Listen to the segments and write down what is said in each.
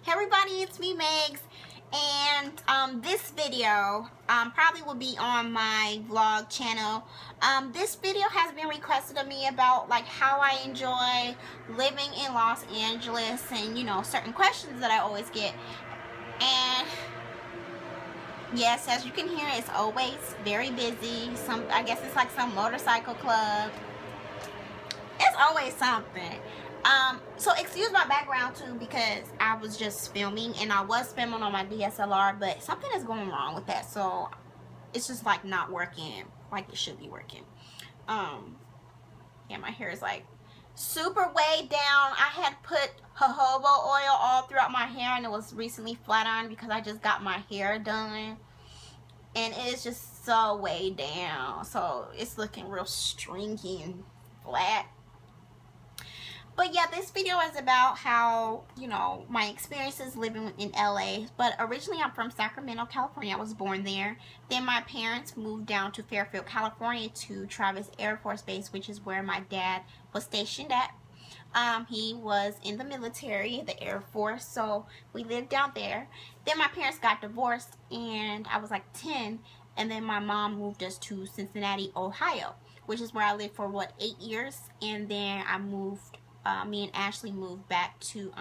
Hey everybody, it's me Megs, and this video probably will be on my vlog channel. This video has been requested of me about like how I enjoy living in Los Angeles and certain questions that I always get. And yes, as you can hear, it's always very busy. I guess it's like some motorcycle club. It's always something. So excuse my background too, because I was just filming and I was filming on my DSLR, but something is going wrong with that, so it's just like not working like it should be working. Yeah, my hair is like super way down. I had put jojoba oil all throughout my hair and it was recently flat ironed because I just got my hair done, and it is just so way down, so it's looking real stringy and flat. But yeah, this video is about how, my experiences living in LA. But originally I'm from Sacramento, California. I was born there. Then my parents moved down to Fairfield, California to Travis Air Force Base, which is where my dad was stationed at. He was in the military, the Air Force, so we lived down there. Then my parents got divorced and I was like 10, and then my mom moved us to Cincinnati, Ohio, which is where I lived for 8 years, and then I moved me and Ashley moved back to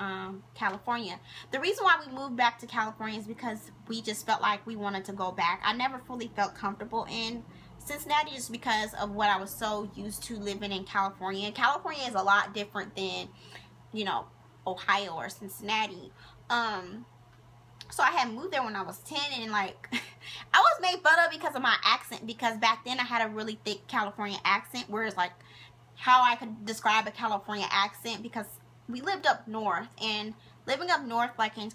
California. The reason why we moved back to California is because we just felt like we wanted to go back. I never fully felt comfortable in Cincinnati just because of what I was so used to living in California. California is a lot different than, Ohio or Cincinnati. So I had moved there when I was 10, and like I was made fun of because of my accent, because back then I had a really thick California accent, whereas like how I could describe a California accent, because we lived up north, and living up north like in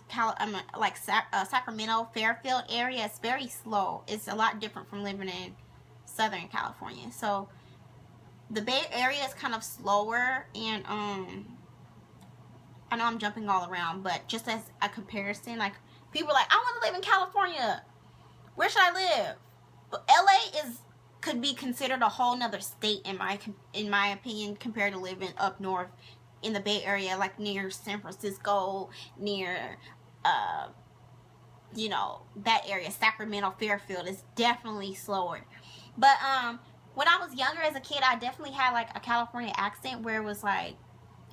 Sacramento, Fairfield area, it's very slow. It's a lot different from living in Southern California. So the Bay Area is kind of slower, and I know I'm jumping all around, but just as a comparison, like people are like, I want to live in California. Where should I live? But LA could be considered a whole nother state in my opinion, compared to living up north in the Bay Area, like near San Francisco, near that area. Sacramento, Fairfield is definitely slower. But when I was younger as a kid, I definitely had like a California accent where it was like,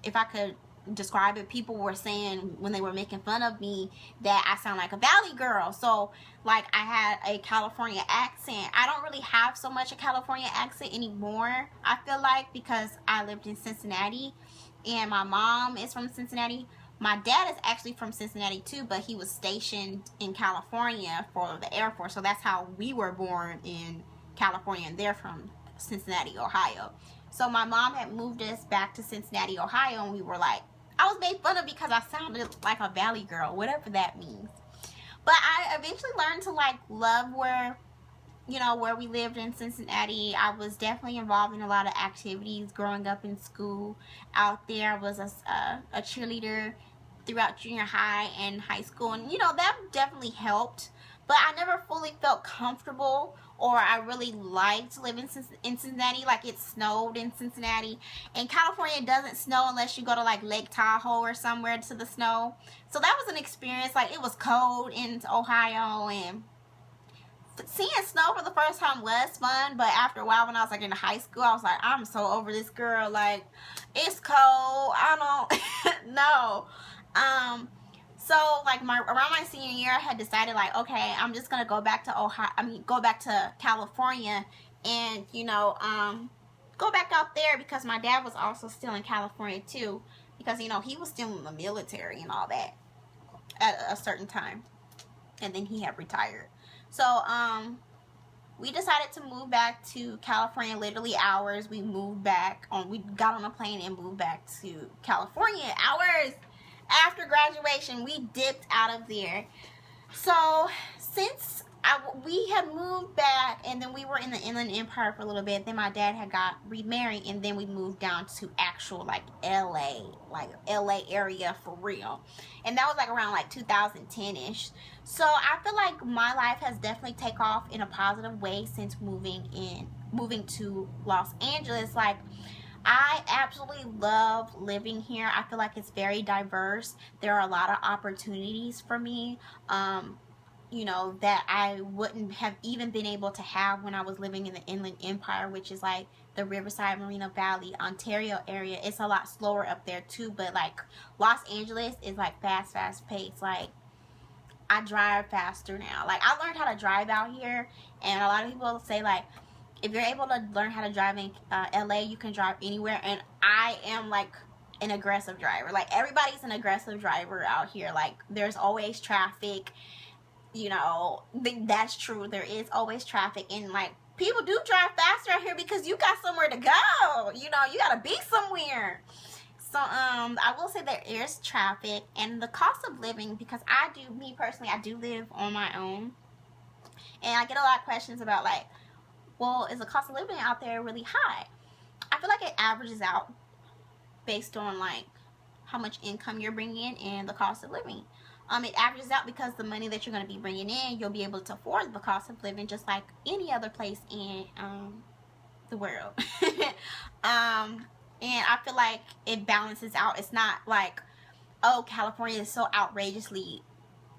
if I could describe it, people were saying when they were making fun of me that I sound like a valley girl. So like I had a California accent. I don't really have so much a California accent anymore, I feel like, because I lived in Cincinnati and my mom is from Cincinnati. My dad is actually from Cincinnati too, but he was stationed in California for the Air Force, so that's how we were born in California, and they're from Cincinnati, Ohio. So my mom had moved us back to Cincinnati, Ohio, and we were like, I was made fun of because I sounded like a valley girl, whatever that means. But I eventually learned to like love where we lived in Cincinnati. I was definitely involved in a lot of activities growing up in school. Out there, I was a cheerleader throughout junior high and high school, and that definitely helped. But I never fully felt comfortable, or I really liked living in Cincinnati. Like, it snowed in Cincinnati. And California doesn't snow unless you go to like Lake Tahoe or somewhere to the snow. So that was an experience. Like, it was cold in Ohio, and seeing snow for the first time was fun. But after a while, when I was like in high school, I was like, I'm so over this, girl. Like, it's cold. I don't know. So like around my senior year, I had decided like, okay, I'm just gonna go back to go back to California, and go back out there, because my dad was also still in California too, because he was still in the military and all that at a certain time, and then he had retired. So we decided to move back to California. Literally hours. We got on a plane and moved back to California. Hours after graduation, we dipped out of there. So since we had moved back, and then we were in the Inland Empire for a little bit, then my dad had got remarried, and then we moved down to actual like LA area for real, and that was like around like 2010ish. So I feel like my life has definitely taken off in a positive way since moving to Los Angeles. Like, I absolutely love living here. I feel like it's very diverse. There are a lot of opportunities for me, you know, that I wouldn't have even been able to have when I was living in the Inland Empire, which is like the Riverside, Marina Valley, Ontario area. It's a lot slower up there too, but like Los Angeles is like fast paced. Like I drive faster now. Like I learned how to drive out here, and a lot of people say like if you're able to learn how to drive in LA, you can drive anywhere. And I am like an aggressive driver. Like everybody's an aggressive driver out here. Like there's always traffic. You know, that's true. There is always traffic, and like people do drive faster out here because you got somewhere to go. You know, you gotta be somewhere. So I will say there is traffic and the cost of living, because me personally, I do live on my own, and I get a lot of questions about like, well, is the cost of living out there really high? I feel like it averages out based on like how much income you're bringing in and the cost of living. It averages out because the money that you're going to be bringing in, you'll be able to afford the cost of living just like any other place in the world. And I feel like it balances out. It's not like, oh, California is so outrageously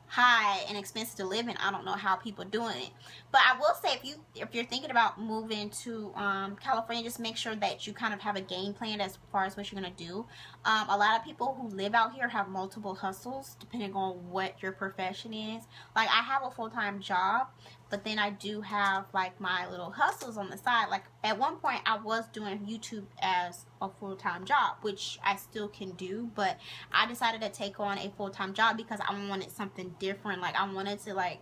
high and expensive to live in. I don't know how people doing it, but I will say if you're thinking about moving to California, just make sure that you kind of have a game plan as far as what you're gonna do. A lot of people who live out here have multiple hustles depending on what your profession is. Like I have a full-time job, but then I do have like my little hustles on the side. Like at one point I was doing YouTube as a full-time job, which I still can do, but I decided to take on a full-time job because I wanted something different. Like I wanted to like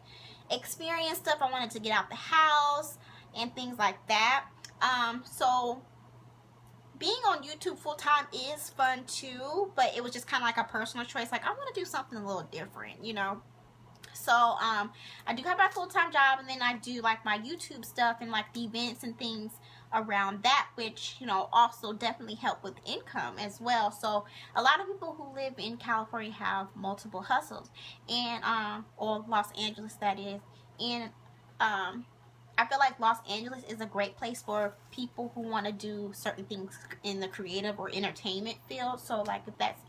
experience stuff. I wanted to get out the house and things like that. So being on YouTube full-time is fun too, but it was just kind of like a personal choice. Like I want to do something a little different, you know. So I do have my full-time job, and then I do like my YouTube stuff and like the events and things around that, which, you know, also definitely help with income as well. So a lot of people who live in California have multiple hustles, and or Los Angeles, that is. And I feel like Los Angeles is a great place for people who want to do certain things in the creative or entertainment field. So like if that's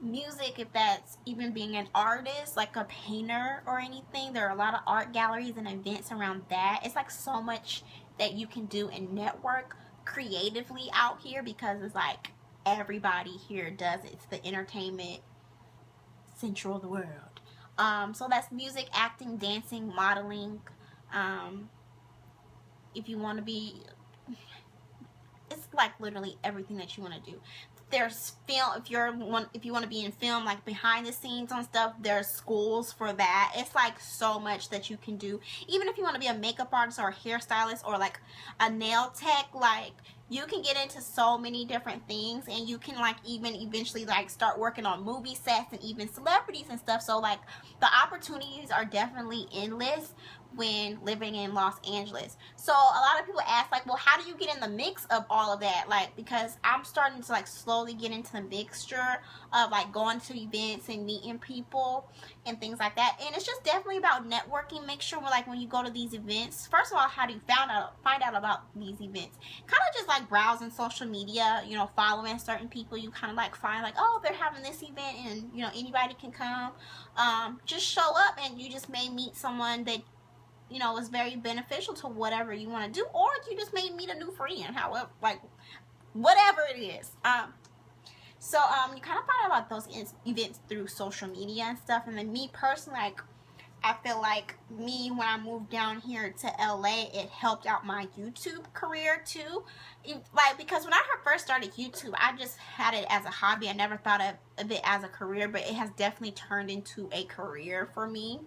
music, if that's even being an artist, like a painter or anything, there are a lot of art galleries and events around that. It's like so much that you can do and network creatively out here, because it's like everybody here does it. It's the entertainment central of the world. So that's music, acting, dancing, modeling. If you want to be, it's like literally everything that you want to do. There's film, if you want to be in film, like behind the scenes on stuff, there's schools for that. It's like so much that you can do. Even if you want to be a makeup artist or a hairstylist or like a nail tech, like you can get into so many different things, and you can like even eventually like start working on movie sets and even celebrities and stuff. So like the opportunities are definitely endless when living in Los Angeles. So a lot of people ask like, well, how do you get in the mix of all of that? Like, because I'm starting to like slowly get into the mixture of like going to events and meeting people and things like that. And it's just definitely about networking. Make sure like when you go to these events, first of all, how do you find out about these events? Kind of just like browsing social media, you know, following certain people. You kind of like find like, oh, they're having this event and, you know, anybody can come. Just show up, and you just may meet someone that, you know, is very beneficial to whatever you want to do, or you just may meet a new friend, however, like whatever it is. So you kind of find out about those events through social media and stuff. And then me personally, like I feel like when I moved down here to LA, it helped out my YouTube career too. Like, because when I first started YouTube, I just had it as a hobby. I never thought of it as a career, but it has definitely turned into a career for me.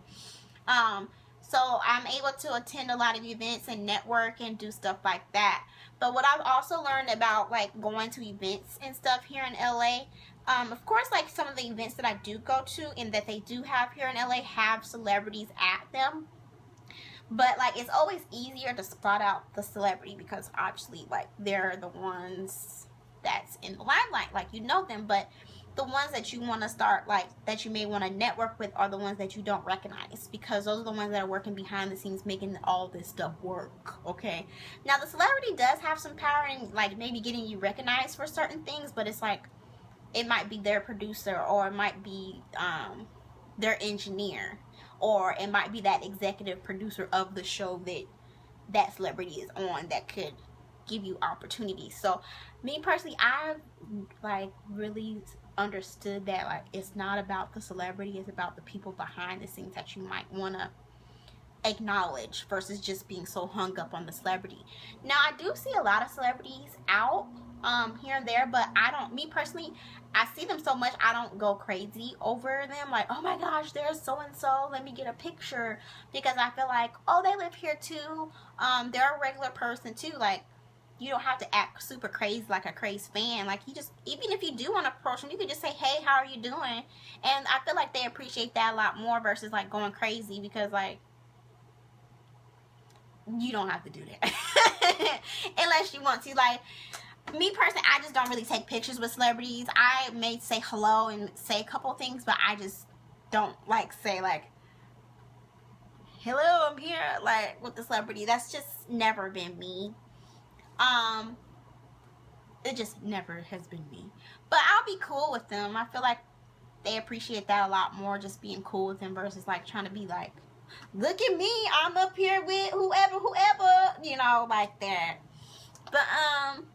So I'm able to attend a lot of events and network and do stuff like that. But what I've also learned about like going to events and stuff here in LA, of course, like some of the events that I do go to and that they do have here in LA have celebrities at them. But like it's always easier to spot out the celebrity because obviously like they're the ones that's in the limelight, like you know them. But the ones that you want to start, like, that you may want to network with, are the ones that you don't recognize, because those are the ones that are working behind the scenes making all this stuff work. Okay, now the celebrity does have some power in, like, maybe getting you recognized for certain things, but it's like, it might be their producer, or it might be their engineer, or it might be that executive producer of the show that that celebrity is on that could give you opportunities. So me personally, I've like really understood that, like, it's not about the celebrity, it's about the people behind the scenes that you might want to acknowledge versus just being so hung up on the celebrity. Now, I do see a lot of celebrities out here and there, but I don't, me personally, I see them so much, I don't go crazy over them, like, oh my gosh, there's so and so, let me get a picture, because I feel like, oh, they live here too, they're a regular person too. Like, you don't have to act super crazy like a crazy fan. Like, you just, even if you do want to approach them, you can just say, hey, how are you doing? And I feel like they appreciate that a lot more versus like going crazy, because like, you don't have to do that unless you want to. Like, me personally, I just don't really take pictures with celebrities. I may say hello and say a couple things, but I just don't like say like, hello, I'm here, like, with the celebrity. That's just never been me. It just never has been me. But I'll be cool with them. I feel like they appreciate that a lot more, just being cool with them versus like trying to be like, look at me, I'm up here with whoever, you know, like that. But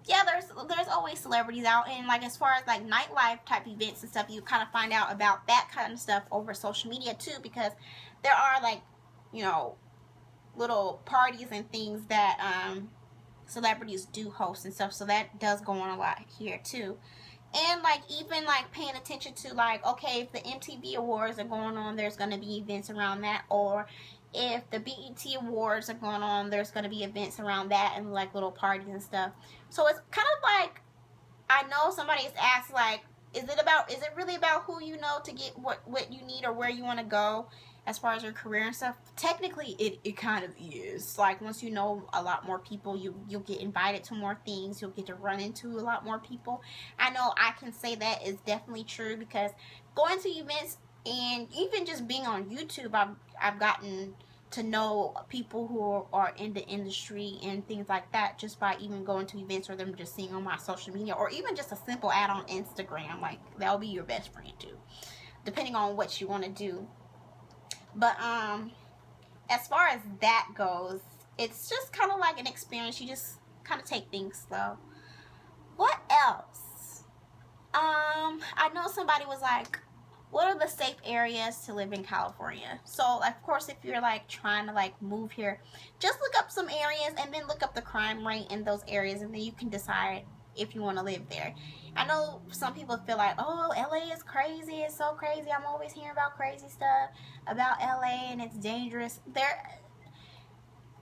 yeah, there's always celebrities out, and like, as far as like nightlife type events and stuff, you kind of find out about that kind of stuff over social media too, because there are, like, you know, little parties and things that celebrities do host and stuff, so that does go on a lot here too. And like, even like paying attention to, like, okay, if the MTV Awards are going on, there's going to be events around that, or if the BET Awards are going on, there's going to be events around that, and like little parties and stuff. So it's kind of like, I know somebody's asked, like, is it really about who you know to get what you need or where you want to go as far as your career and stuff? Technically, it kind of is. Like, once you know a lot more people, you'll get invited to more things, you'll get to run into a lot more people. I know I can say that is definitely true, because going to events and even just being on YouTube, I've gotten to know people who are in the industry and things like that, just by even going to events or them just seeing on my social media, or even just a simple ad on Instagram. Like, that'll be your best friend too, depending on what you want to do. But as far as that goes, it's just kind of like an experience. You just kind of take things slow. What else? I know somebody was like, what are the safe areas to live in California? So, of course, if you're like trying to like move here, just look up some areas and then look up the crime rate in those areas, and then you can decide if you want to live there. I know some people feel like, oh, LA is crazy, it's so crazy, I'm always hearing about crazy stuff about LA and it's dangerous.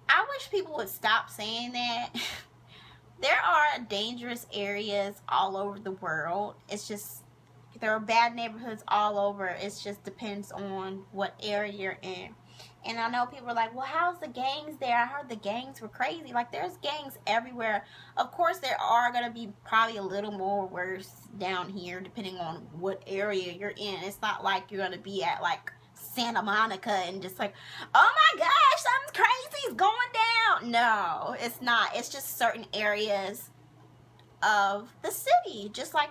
I wish people would stop saying that. There are dangerous areas all over the world. It's just, there are bad neighborhoods all over. It just depends on what area you're in. And I know people are like, well, how's the gangs there? I heard the gangs were crazy. Like, there's gangs everywhere. Of course, there are going to be probably a little more worse down here, depending on what area you're in. It's not like you're going to be at, like, Santa Monica and just like, oh my gosh, something crazy is going down. No, it's not. It's just certain areas of the city, just like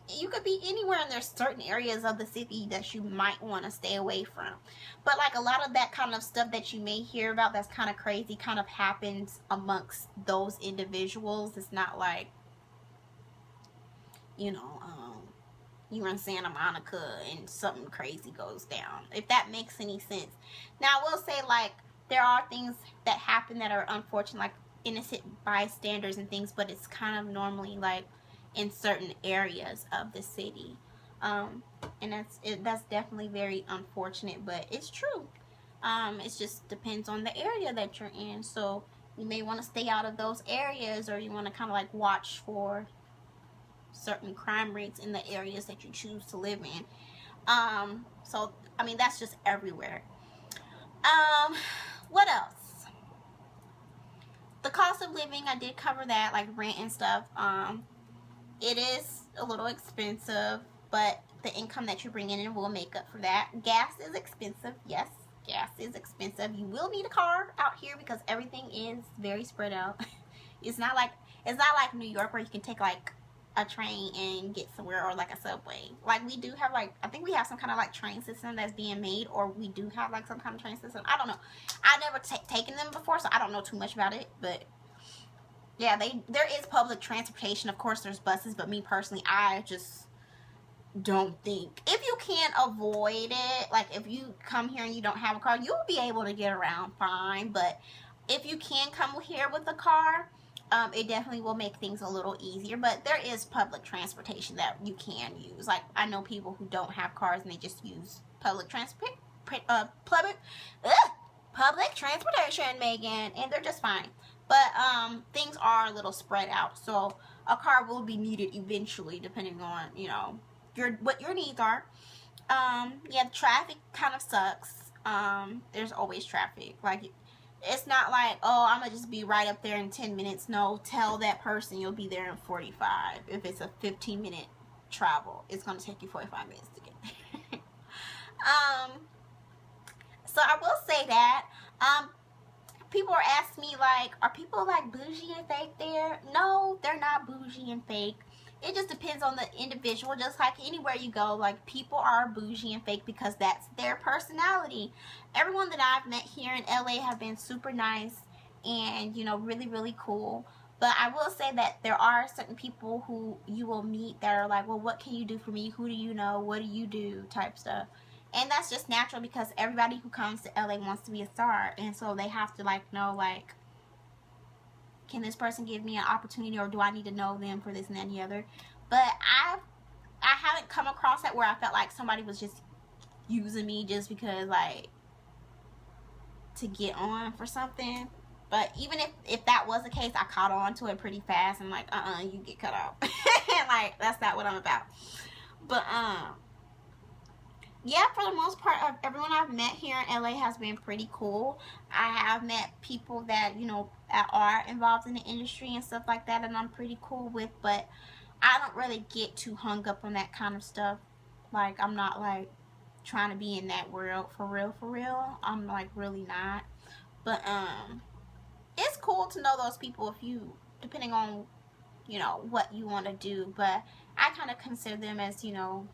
you could be anywhere, and there's certain areas of the city that you might want to stay away from. But like, a lot of that kind of stuff that you may hear about that's kind of crazy kind of happens amongst those individuals. It's not like, you know, you're in Santa Monica and something crazy goes down, if that makes any sense. Now, I will say, like, there are things that happen that are unfortunate, like innocent bystanders and things, but it's kind of normally like in certain areas of the city, and that's definitely very unfortunate, but it's true. It just depends on the area that you're in, so you may want to stay out of those areas, or you want to kind of like watch for certain crime rates in the areas that you choose to live in. So I mean, that's just everywhere. What else? The cost of living, I did cover that, like rent and stuff. It is a little expensive. but the income that you bring in will make up for that. Gas is expensive. Yes, gas is expensive. You will need a car out here because everything is very spread out. It's not like New York where you can take like a train and get somewhere, or like a subway. Like we do have like, I think we have some kind of like train system that's being made, or we do have like some kind of train system. I don't know. I've never taken them before, so I don't know too much about it. But yeah, there is public transportation. Of course, there's buses, but me personally, I just don't think, if you can't avoid it, like if you come here and you don't have a car, you'll be able to get around fine. But if you can come here with a car, it definitely will make things a little easier. But there is public transportation that you can use. Like I know people who don't have cars and they just use public transportation, Megan, and they're just fine. But things are a little spread out, so a car will be needed eventually, depending on, you know, what your needs are. Yeah, the traffic kind of sucks. There's always traffic. Like, it's not like, oh, I'm gonna just be right up there in 10 minutes. No, tell that person you'll be there in 45. If it's a 15-minute travel, it's gonna take you 45 minutes to get there. So I will say that. People are asking me, like, are people like bougie and fake there? No, they're not bougie and fake. It just depends on the individual. Just like anywhere you go, like, people are bougie and fake because that's their personality. Everyone that I've met here in LA have been super nice and, you know, really, really cool. But I will say that there are certain people who you will meet that are like, well, what can you do for me? Who do you know? What do you do? Type stuff. And that's just natural because everybody who comes to LA wants to be a star. And so they have to, like, know, like, can this person give me an opportunity, or do I need to know them for this and that and the other? But I haven't come across that where I felt like somebody was just using me just because, like, to get on for something. But even if that was the case, I caught on to it pretty fast and, like, you get cut off. Like, that's not what I'm about. But yeah, for the most part, everyone I've met here in LA has been pretty cool. I have met people that, you know, are involved in the industry and stuff like that, and I'm pretty cool with, but I don't really get too hung up on that kind of stuff. Like, I'm not, like, trying to be in that world for real. I'm, like, really not. But, it's cool to know those people if you, depending on, you know, what you want to do, but I kind of consider them as, you know,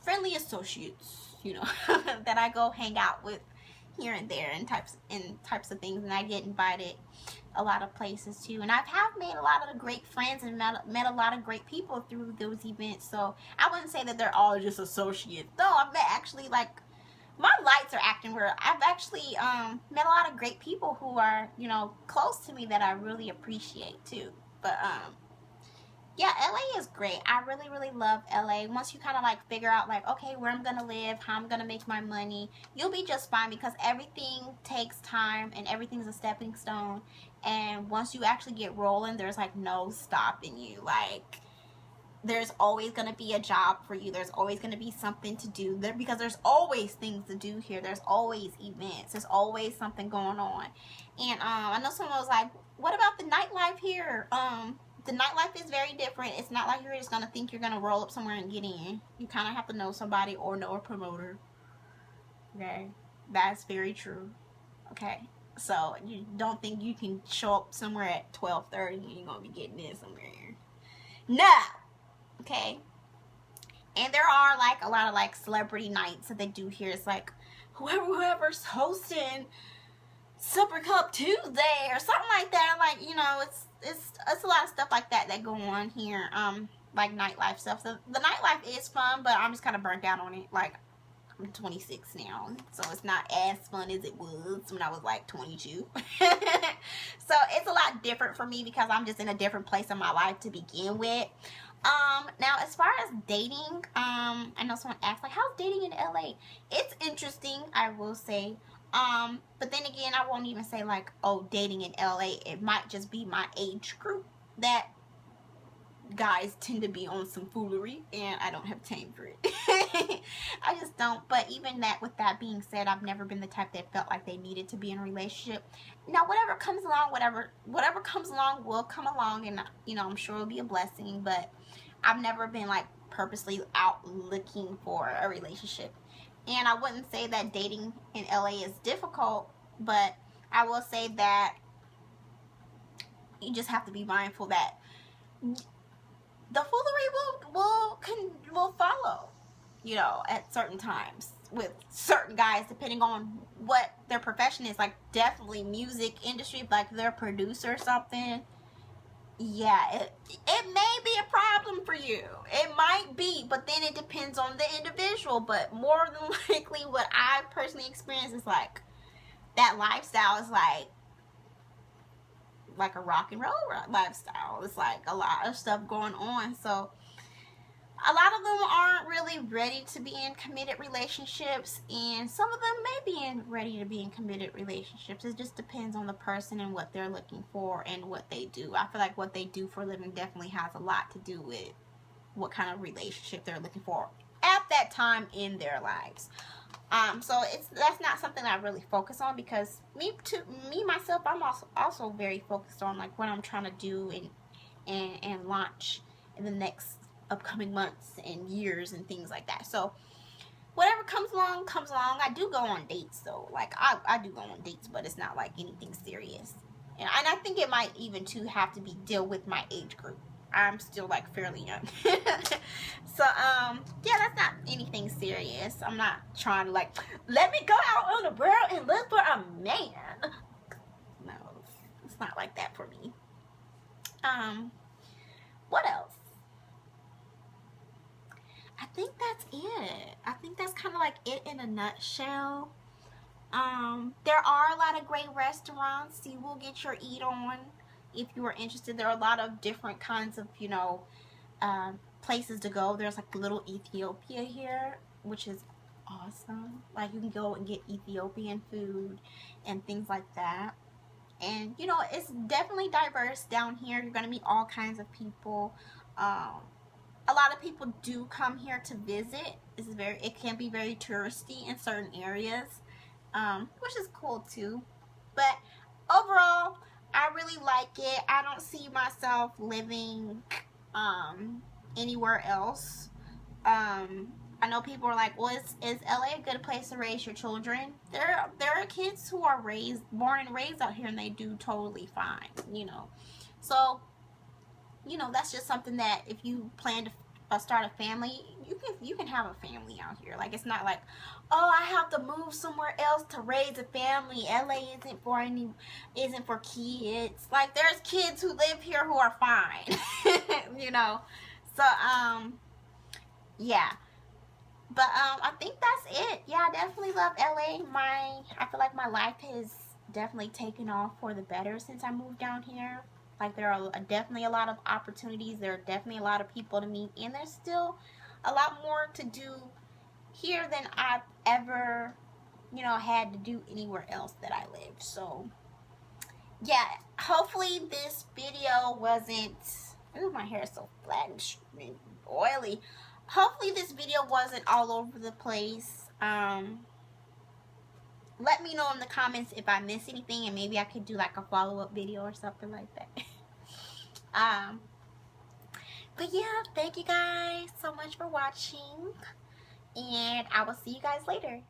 friendly associates, you know, that I go hang out with here and there and types of things, and I get invited a lot of places too. And I've made a lot of great friends and met a lot of great people through those events. So I wouldn't say that they're all just associates. No, I've met actually, like, my lights are acting weird. I've actually met a lot of great people who are, you know, close to me that I really appreciate too. But yeah, LA is great. I really, really love LA. Once you kind of, like, figure out, like, okay, where I'm going to live, how I'm going to make my money, you'll be just fine because everything takes time and everything's a stepping stone. And once you actually get rolling, there's, like, no stopping you. Like, there's always going to be a job for you. There's always going to be something to do there because there's always things to do here. There's always events. There's always something going on. And I know someone was like, what about the nightlife here? The nightlife is very different. It's not like you're just going to think you're going to roll up somewhere and get in. You kind of have to know somebody or know a promoter. Okay? That's very true. Okay? So, you don't think you can show up somewhere at 12:30 and you're going to be getting in somewhere. No! Okay? And there are, like, a lot of, like, celebrity nights that they do here. It's like, whoever's hosting Super Cup Tuesday or something like that. Like, you know, it's a lot of stuff like that go on here, like nightlife stuff. So the nightlife is fun, but I'm just kind of burnt out on it. Like, I'm 26 now, so it's not as fun as it was when I was like 22. So it's a lot different for me because I'm just in a different place in my life to begin with. Now as far as dating, I know someone asked, like, how's dating in LA? It's interesting, I will say. But then again, I won't even say, like, oh, dating in LA. It might just be my age group that guys tend to be on some foolery, and I don't have time for it. I just don't. But even that, with that being said, I've never been the type that felt like they needed to be in a relationship. Now, whatever comes along, whatever comes along will come along, and, you know, I'm sure it'll be a blessing. But I've never been, like, purposely out looking for a relationship. And I wouldn't say that dating in LA is difficult, but I will say that you just have to be mindful that the foolery will follow, you know, at certain times with certain guys, depending on what their profession is. Like, definitely music industry, like they're a producer or something. Yeah, it may be a problem for you. It might be, but then it depends on the individual. But more than likely, what I personally experienced is like that lifestyle is like a rock and roll lifestyle. It's like a lot of stuff going on. So a lot of them aren't really ready to be in committed relationships, and some of them may be ready to be in committed relationships. It just depends on the person and what they're looking for and what they do. I feel like what they do for a living definitely has a lot to do with what kind of relationship they're looking for at that time in their lives. So that's not something I really focus on, because me myself, I'm also very focused on like what I'm trying to do and launch in the next upcoming months and years and things like that. So whatever comes along. I do go on dates though. Like I do go on dates, but it's not like anything serious. And I think it might even too have to be deal with my age group. I'm still like fairly young. So yeah, that's not anything serious. I'm not trying to like, let me go out on the world and look for a man. No, it's not like that for me. What else? I think that's it. I think that's kind of like it in a nutshell. There are a lot of great restaurants you will get your eat on if you are interested. There are a lot of different kinds of, you know, places to go. There's like Little Ethiopia here, which is awesome. Like, you can go and get Ethiopian food and things like that. And, you know, it's definitely diverse down here. You're going to meet all kinds of people. A lot of people do come here to visit. It can be very touristy in certain areas, which is cool too. But overall, I really like it. I don't see myself living anywhere else. I know people are like, well, is LA a good place to raise your children? There are kids who are born and raised out here, and they do totally fine, you know. So, you know, that's just something that if you plan to start a family, you can have a family out here. Like, it's not like, oh, I have to move somewhere else to raise a family. LA isn't for kids. Like, there's kids who live here who are fine. You know. So yeah. But I think that's it. Yeah, I definitely love LA. I feel like my life has definitely taken off for the better since I moved down here. Like, there are definitely a lot of opportunities. There are definitely a lot of people to meet. And there's still a lot more to do here than I've ever, you know, had to do anywhere else that I live. So, yeah. Hopefully this video wasn't... Ooh, my hair is so flat and oily. Hopefully this video wasn't all over the place. Let me know in the comments if I missed anything, and maybe I could do like a follow-up video or something like that. But yeah, thank you guys so much for watching, and I will see you guys later.